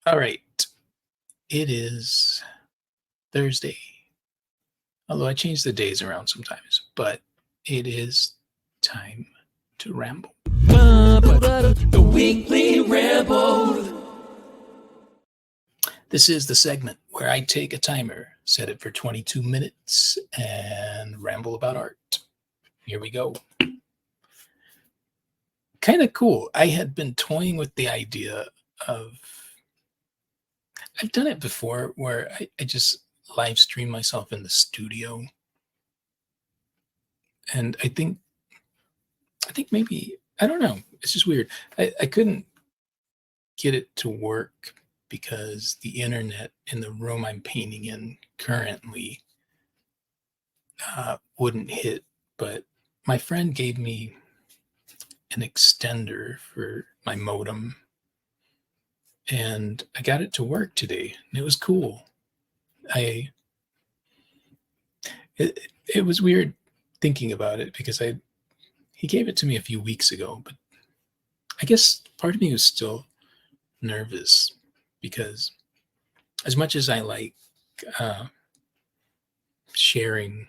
All right. It is Thursday. Although I change the days around sometimes, but it is time to ramble. The Weekly Ramble. This is the segment where I take a timer, set it for 22 minutes, and ramble about art. Here we go. Kind of cool. I had been toying with the idea of, I've done it before where I just live stream myself in the studio. And I think maybe, I don't know. It's just weird. I couldn't get it to work because the internet in the room I'm painting in currently wouldn't hit. But my friend gave me an extender for my modem, and I got it to work today, and it was cool. It was weird thinking about it because he gave it to me a few weeks ago, but I guess part of me was still nervous because as much as I like uh, sharing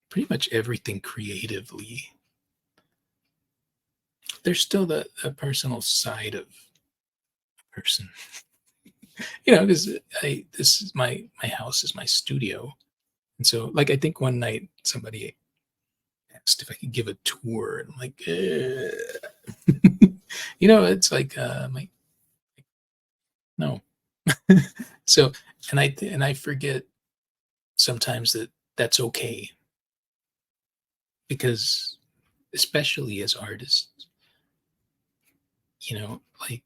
pretty much everything creatively, there's still the personal side of a person. Because this is my house is my studio, and so like I think one night somebody asked if I could give a tour, and I'm like, it's like my no. So and I forget sometimes that that's okay because especially as artists, like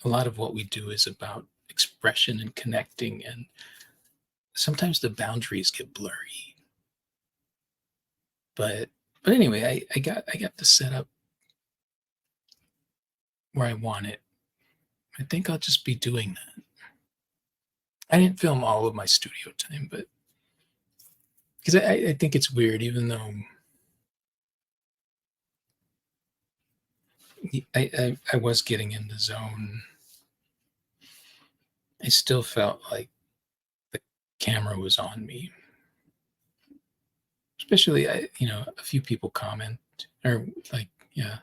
a lot of what we do is about expression and connecting, and sometimes the boundaries get blurry. But anyway, I got the setup where I want it. I think I'll just be doing that. I didn't film all of my studio time, but because I think it's weird, even though I was getting in the zone, I still felt like the camera was on me. Especially, a few people comment or like, yeah,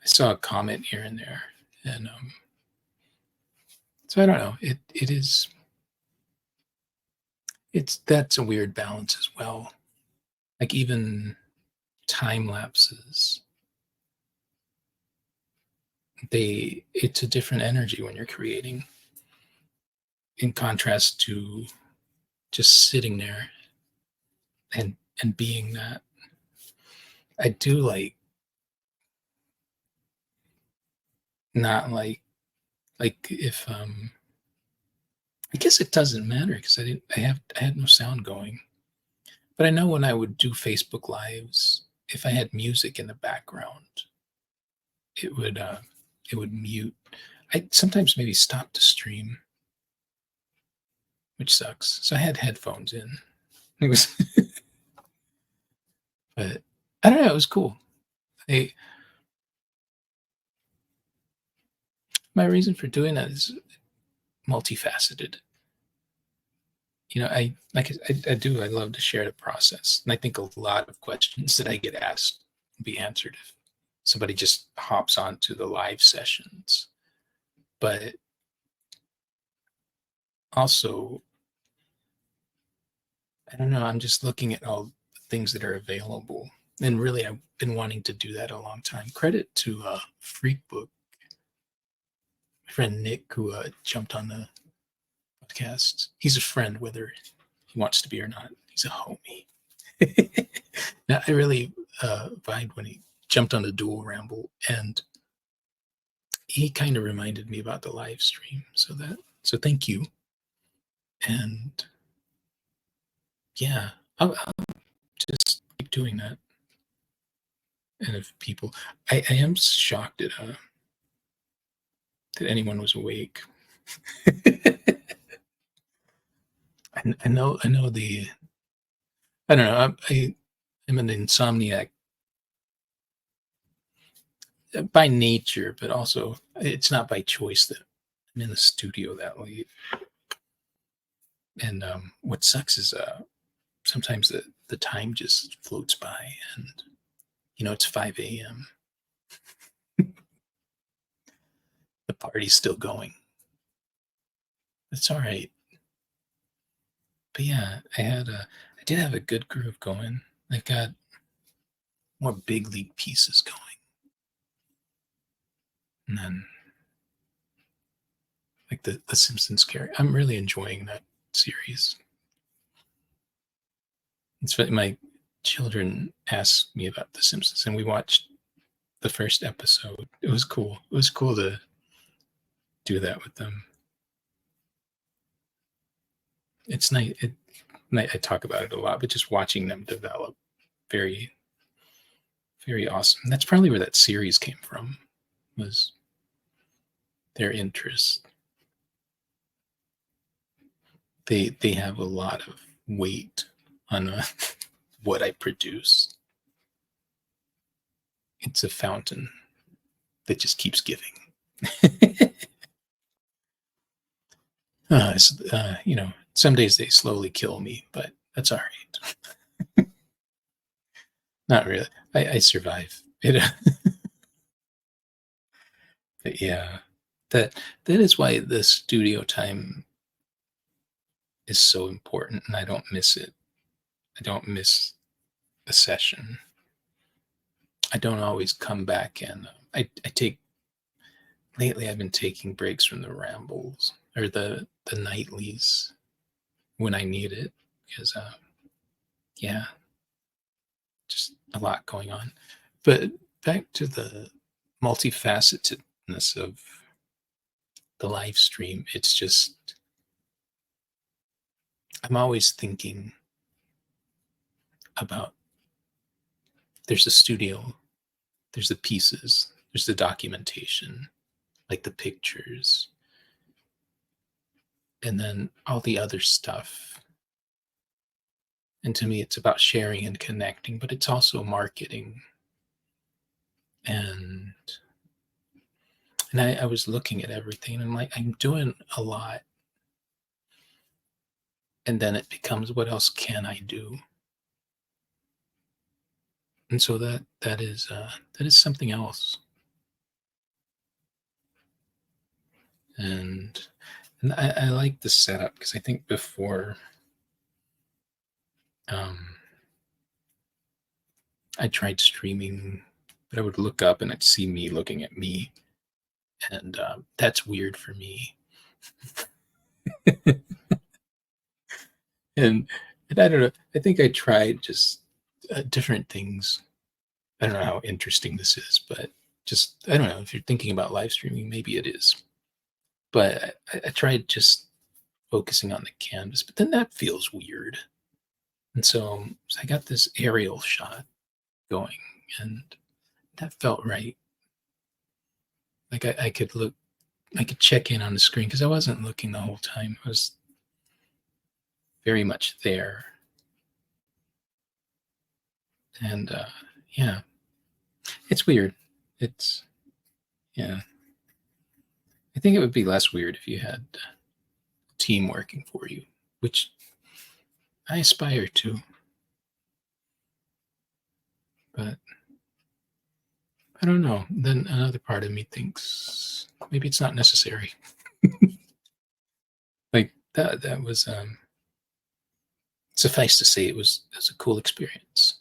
I saw a comment here and there, and so I don't know. It is it's that's a weird balance as well. Like even time lapses, it's a different energy when you're creating, in contrast to just sitting there and being that. I do like not like if I guess it doesn't matter because I had no sound going. But I know when I would do Facebook lives, if I had music in the background, it would uh it would mute. I sometimes maybe stop the stream, which sucks. So I had headphones in. It was but I don't know, it was cool. I My reason for doing that is multifaceted. I love to share the process. And I think a lot of questions that I get asked will be answered if somebody just hops onto the live sessions. But also, I don't know, I'm just looking at all the things that are available. And really, I've been wanting to do that a long time. Credit to Freakbook, my friend Nick, who jumped on the podcast. He's a friend, whether he wants to be or not. He's a homie. Now, I really vibed when he jumped on the dual ramble, and he kind of reminded me about the live stream. So thank you. And yeah, I'll just keep doing that. And if people, I am shocked that anyone was awake. I know I don't know. I'm an insomniac by nature, but also it's not by choice that I'm in the studio that late. And what sucks is sometimes the time just floats by, and it's 5 a.m. The party's still going. It's all right. But yeah, I did have a good groove going. I got more big league pieces going. And then like the Simpsons character. I'm really enjoying that series. It's funny, my children asked me about the Simpsons, and we watched the first episode. It was cool. It was cool to do that with them. It's nice. I talk about it a lot, but just watching them develop, very, very awesome. That's probably where that series came from, was their interest. They have a lot of weight on what I produce. It's a fountain that just keeps giving. Some days they slowly kill me, but that's all right. Not really. I survive. But yeah, that is why the studio time is so important, and I don't miss it. I don't miss a session. I don't always come back, and I take lately. I've been taking breaks from the rambles or the nightlies when I need it, because yeah, just a lot going on. But back to the multifacetedness of the live stream, it's just I'm always thinking about, there's a studio, there's the pieces, there's the documentation, like the pictures, and then all the other stuff. And to me, it's about sharing and connecting, but it's also marketing. And I was looking at everything, and I'm like, I'm doing a lot. And then it becomes, what else can I do? And so that is something else. And I like the setup, because I think before I tried streaming, but I would look up and I'd see me looking at me, and that's weird for me. and I don't know. I think I tried just different things. I don't know how interesting this is, but just, I don't know, if you're thinking about live streaming, maybe it is. But I tried just focusing on the canvas, but then that feels weird. And so I got this aerial shot going, and that felt right. Like I could look, I could check in on the screen, because I wasn't looking the whole time. I was very much there. And yeah, it's weird. It's, yeah. I think it would be less weird if you had a team working for you, which I aspire to. But I don't know. Then another part of me thinks maybe it's not necessary. Like that was suffice to say, it was a cool experience.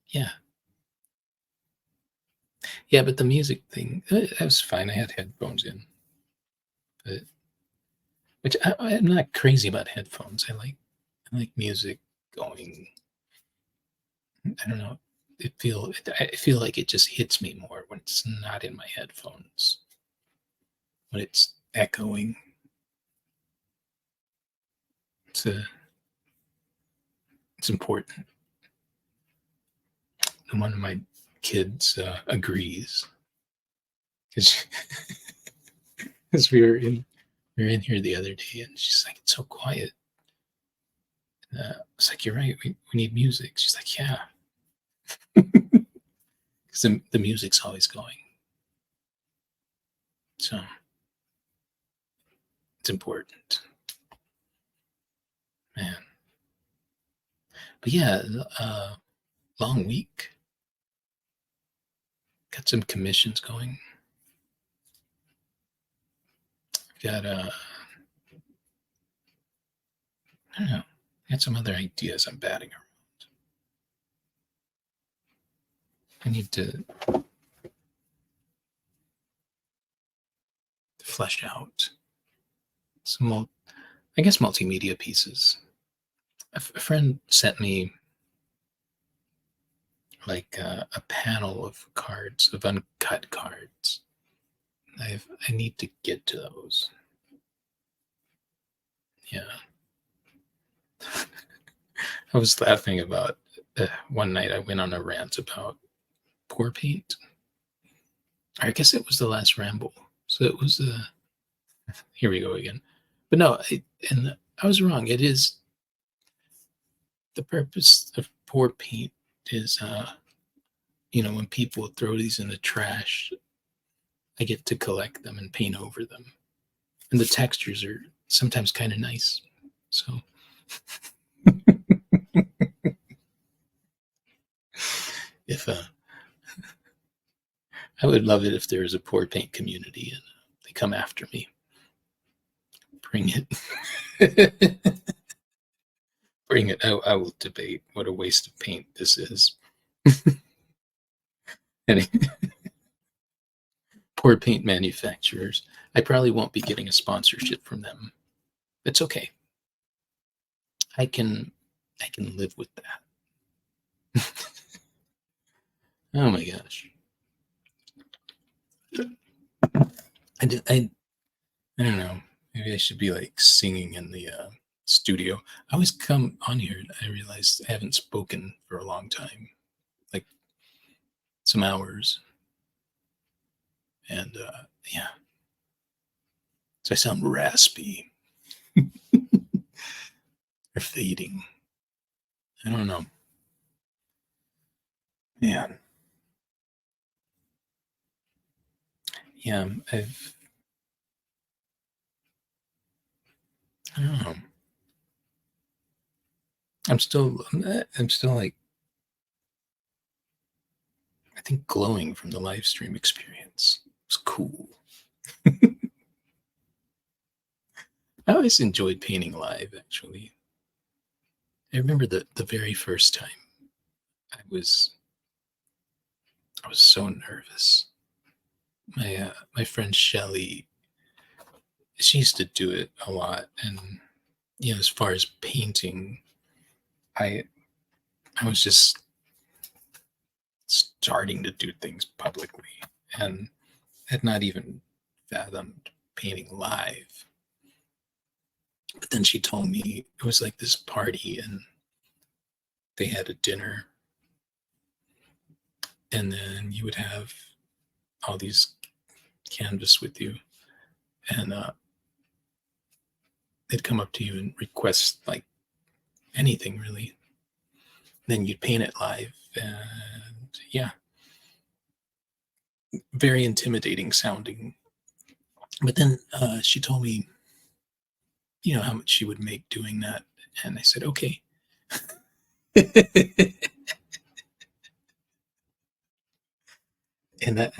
Yeah, yeah. But the music thing, that was fine. I had headphones in, but which I'm not crazy about headphones. I like music going. I don't know. I feel like it just hits me more when it's not in my headphones, when it's echoing. It's important. And one of my kids agrees, because we were in here the other day, and she's like, "It's so quiet." I was like, "You're right. We need music." She's like, "Yeah," because the music's always going. So it's important, man. But yeah, long week. Got some commissions going. Got I don't know. Got some other ideas I'm batting around. I need to flesh out some, I guess, multimedia pieces. A friend sent me like a panel of cards, of uncut cards. I need to get to those. Yeah. I was laughing about one night I went on a rant about pour paint. I guess it was the last ramble. So it was here we go again. But no, and I was wrong. It is the purpose of pour paint is when people throw these in the trash, I get to collect them and paint over them. And the textures are sometimes kind of nice. So if I would love it if there was a pour paint community and they come after me. Bring it. Bring it. I will debate what a waste of paint this is. Any pour paint manufacturers. I probably won't be getting a sponsorship from them. It's okay. I can live with that. Oh my gosh. I don't know. Maybe I should be like singing in the studio. I always come on here and I realize I haven't spoken for a long time, like some hours. And yeah. So I sound raspy or fading. I don't know. Man. Yeah, I don't know. I'm still like, I think glowing from the live stream experience. It was cool. I always enjoyed painting live, actually. I remember the very first time I was so nervous. My friend Shelly, she used to do it a lot, and as far as painting, I was just starting to do things publicly and had not even fathomed painting live. But then she told me it was like this party and they had a dinner, and then you would have all these canvas with you, and they'd come up to you and request like anything really. Then you'd paint it live, and yeah, very intimidating sounding. But then she told me, how much she would make doing that, and I said, okay. And I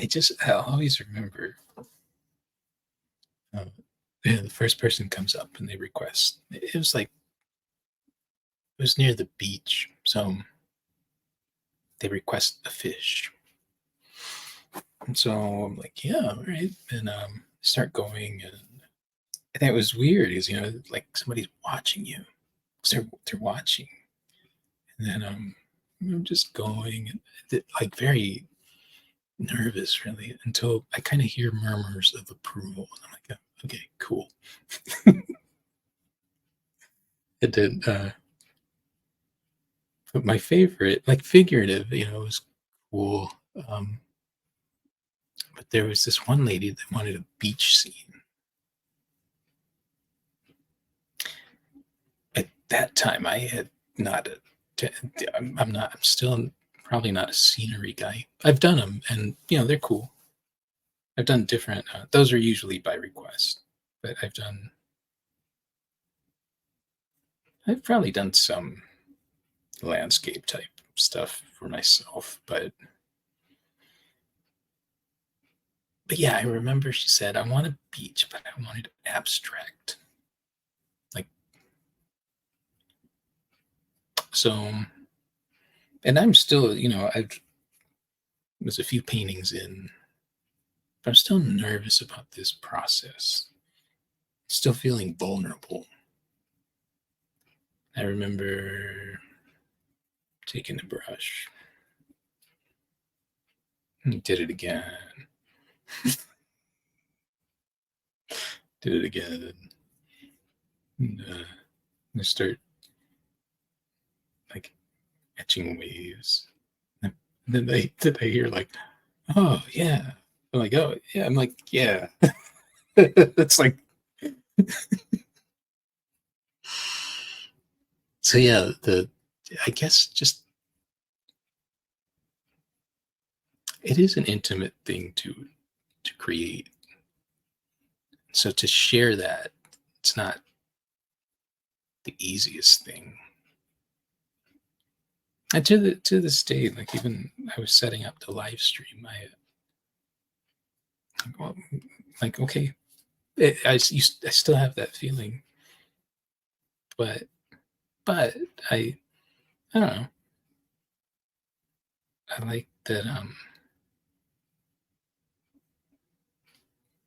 always remember the first person comes up and they request. It was near the beach, so they request a fish. And so I'm like, yeah, all right. And start going, and I think it was weird because like somebody's watching you. They're watching, and then I'm just going, and like very nervous, really, until I kind of hear murmurs of approval, and I'm like, oh, okay, cool. It did. But my favorite, like figurative, was cool. But there was this one lady that wanted a beach scene. At that time, I had not. I'm still probably not a scenery guy. I've done them, and they're cool. I've done different. Those are usually by request, but I've probably done some landscape type stuff for myself, but yeah, I remember she said, I want a beach, but I want it abstract. Like, so, and I'm still, there's a few paintings in, but I'm still nervous about this process. Still feeling vulnerable. I remember taking the brush and did it again. Did it again. And, I start like etching waves. And then I hear like, oh yeah. I'm like, oh yeah. I'm like, yeah. It's like, so yeah, I guess just it is an intimate thing to create. So to share that, it's not the easiest thing. And to this day, like even I was setting up the live stream, well, like okay, I still have that feeling, but but I don't know. I like that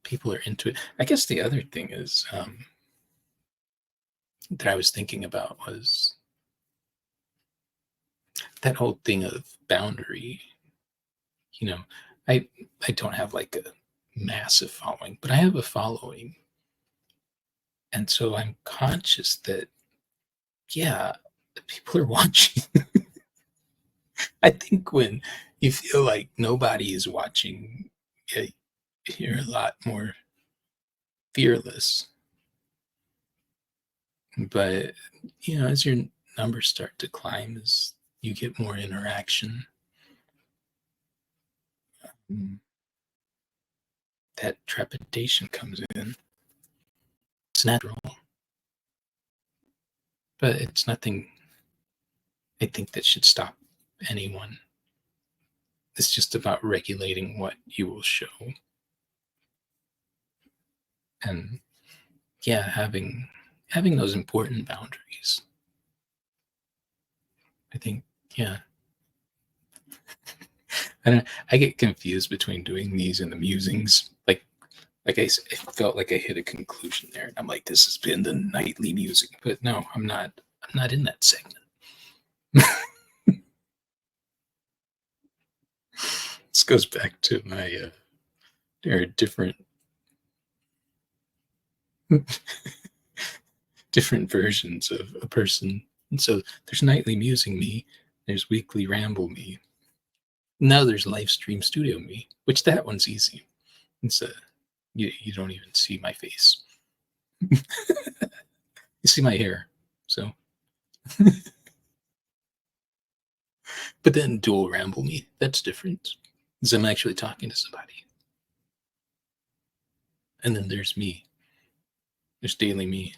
people are into it. I guess the other thing is that I was thinking about was that whole thing of boundary. You know, I I don't have like a massive following, but I have a following, and so I'm conscious that yeah, people are watching. I think when you feel like nobody is watching, yeah, you're a lot more fearless. But as your numbers start to climb, as you get more interaction, mm, that trepidation comes in. It's natural, but it's nothing I think that should stop anyone. It's just about regulating what you will show, and yeah, having those important boundaries. I think, yeah. I don't. I get confused between doing these and the musings. I felt like I hit a conclusion there, and I'm like, this has been the nightly musing, but no, I'm not. I'm not in that segment. This goes back to my. There are different versions of a person, and so there's nightly musing me. There's weekly ramble me. Now there's live stream studio me, which that one's easy. It's you don't even see my face. You see my hair. So, but then dual ramble me, that's different. Because I'm actually talking to somebody. And then there's me. There's daily me.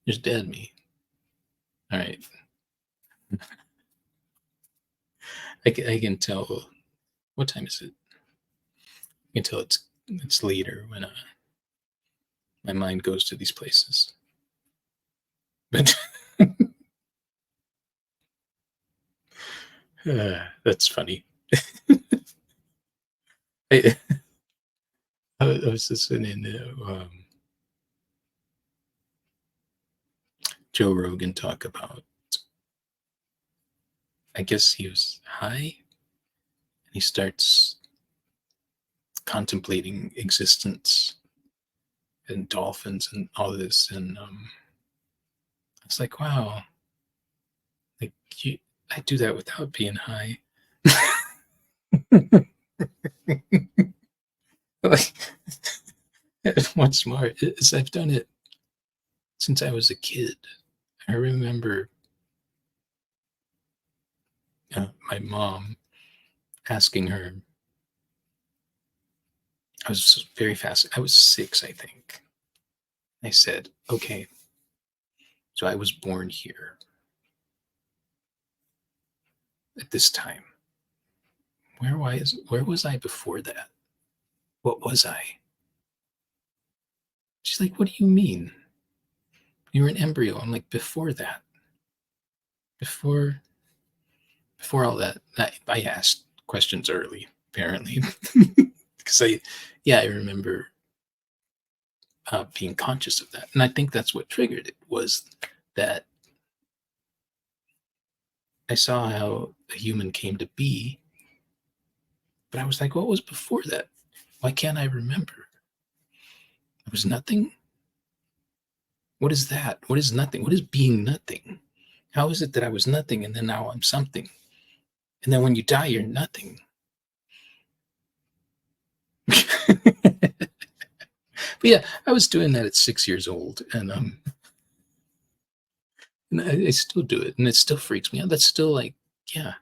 There's dead me. All right. I can tell. What time is it? I can tell it's later when my mind goes to these places. But that's funny. I, I was listening to Joe Rogan talk about. I guess he was high, and he starts contemplating existence and dolphins and all this, and it's like, wow, like I do that without being high. Like, what's more is I've done it since I was a kid. I remember my mom asking her. I was very fast. I was 6, I think. I said, okay, so I was born here at this time. Where was I before that? What was I? She's like, what do you mean? You were an embryo. I'm like, before that. Before all that. I asked questions early, apparently. Because I remember being conscious of that. And I think that's what triggered it, was that I saw how a human came to be, but I was like, what was before that? Why can't I remember? There was nothing? What is that? What is nothing? What is being nothing? How is it that I was nothing and then now I'm something? And then when you die, you're nothing. But yeah, I was doing that at 6 years old, and I still do it, and it still freaks me out. That's still like, yeah.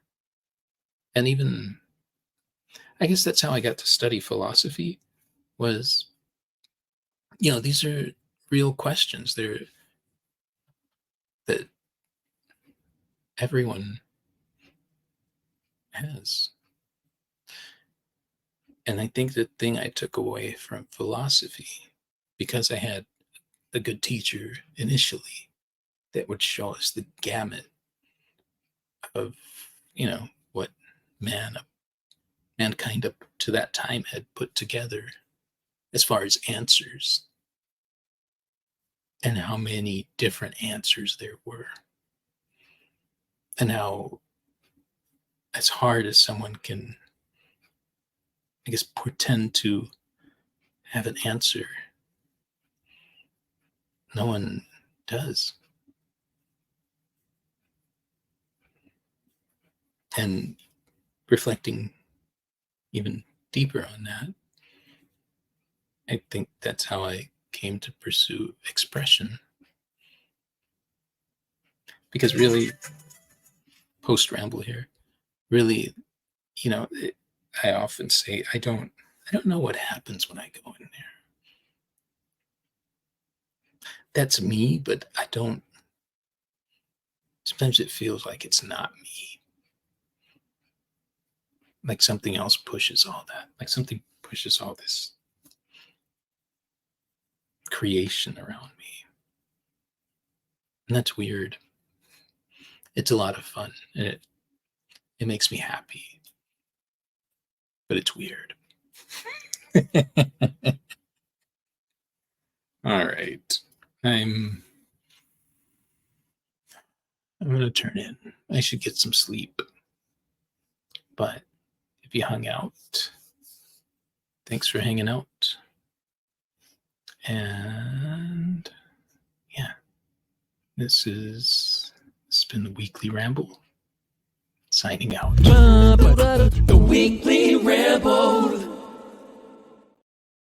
And even, I guess that's how I got to study philosophy, was, these are real questions. They're that everyone has. And I think the thing I took away from philosophy, because I had a good teacher initially that would show us the gamut of, what mankind up to that time had put together as far as answers, and how many different answers there were, and how, as hard as someone can, I guess, pretend to have an answer, no one does. And reflecting even deeper on that, I think that's how I came to pursue expression. Because really, post Ramble here, really, I often say I don't know what happens when I go in there. That's me, but I don't. Sometimes it feels like it's not me. Like something else pushes all that. Like something pushes all this creation around me. And that's weird. It's a lot of fun, and it makes me happy. But it's weird. All right. I'm going to turn in. I should get some sleep. But if you hung out, thanks for hanging out. And yeah, this has been the Weekly Ramble. Signing out. The Weekly Ramble.